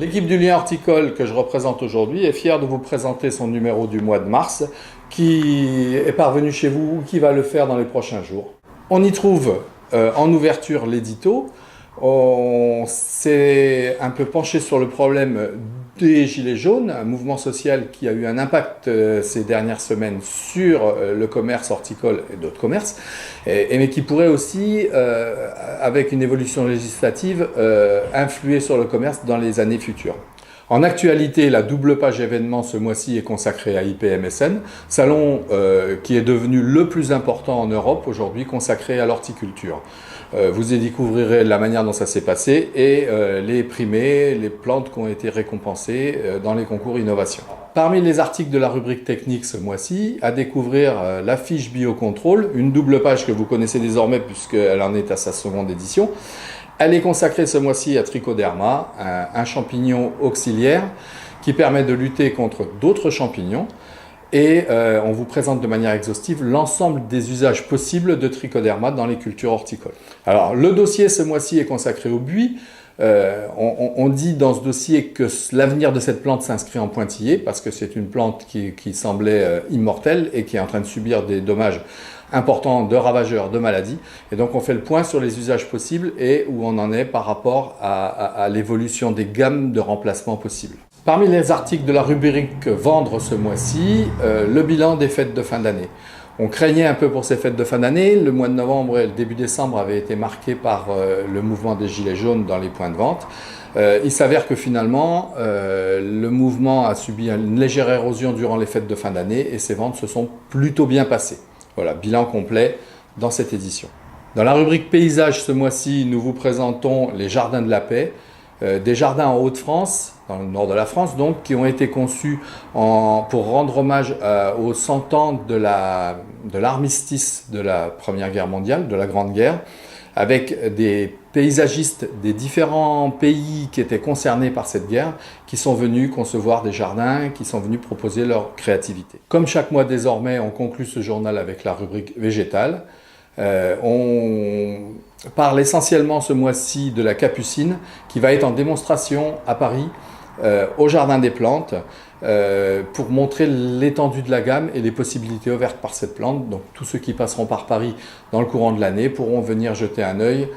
L'équipe du Lien Horticole que je représente aujourd'hui est fière de vous présenter son numéro du mois de mars qui est parvenu chez vous ou qui va le faire dans les prochains jours. On y trouve en ouverture l'édito. On s'est un peu penché sur le problème des Gilets jaunes, un mouvement social qui a eu un impact ces dernières semaines sur le commerce horticole et d'autres commerces, mais qui pourrait aussi, avec une évolution législative, influer sur le commerce dans les années futures. En actualité, la double page événement ce mois-ci est consacrée à IPMSN, salon qui est devenu le plus important en Europe aujourd'hui, consacré à l'horticulture. Vous y découvrirez la manière dont ça s'est passé et les primés, les plantes qui ont été récompensées dans les concours innovation. Parmi les articles de la rubrique technique ce mois-ci, à découvrir la fiche biocontrôle, une double page que vous connaissez désormais puisqu'elle en est à sa seconde édition. Elle est consacrée ce mois-ci à Trichoderma, un champignon auxiliaire qui permet de lutter contre d'autres champignons. Et on vous présente de manière exhaustive l'ensemble des usages possibles de Trichoderma dans les cultures horticoles. Alors, le dossier ce mois-ci est consacré au buis. On dit dans ce dossier que l'avenir de cette plante s'inscrit en pointillé parce que c'est une plante qui semblait immortelle et qui est en train de subir des dommages importants de ravageurs, de maladies. Et donc on fait le point sur les usages possibles et où on en est par rapport à l'évolution des gammes de remplacement possibles. Parmi les articles de la rubrique Vendre ce mois-ci, le bilan des fêtes de fin d'année. On craignait un peu pour ces fêtes de fin d'année. Le mois de novembre et le début décembre avaient été marqués par le mouvement des gilets jaunes dans les points de vente. Il s'avère que finalement, le mouvement a subi une légère érosion durant les fêtes de fin d'année et ses ventes se sont plutôt bien passées. Voilà, bilan complet dans cette édition. Dans la rubrique Paysage ce mois-ci, nous vous présentons les Jardins de la Paix, des jardins en Hauts-de-France, dans le nord de la France donc, qui ont été conçus pour rendre hommage aux 100 ans de l'armistice de la Première Guerre mondiale, de la Grande Guerre, avec des paysagistes des différents pays qui étaient concernés par cette guerre, qui sont venus concevoir des jardins, qui sont venus proposer leur créativité. Comme chaque mois désormais, on conclut ce journal avec la rubrique végétale. On parle essentiellement ce mois-ci de la capucine, qui va être en démonstration à Paris, au Jardin des Plantes, pour montrer l'étendue de la gamme et les possibilités offertes par cette plante. Donc tous ceux qui passeront par Paris dans le courant de l'année pourront venir jeter un œil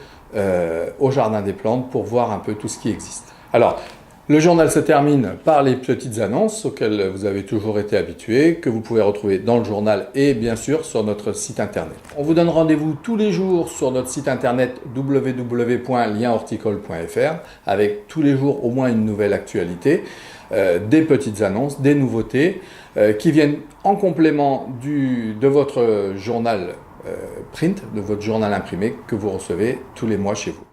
au Jardin des Plantes pour voir un peu tout ce qui existe. Alors, le journal se termine par les petites annonces auxquelles vous avez toujours été habitués, que vous pouvez retrouver dans le journal et bien sûr sur notre site internet. On vous donne rendez-vous tous les jours sur notre site internet www.lienhorticole.fr avec tous les jours au moins une nouvelle actualité, des petites annonces, des nouveautés qui viennent en complément de votre journal print, de votre journal imprimé que vous recevez tous les mois chez vous.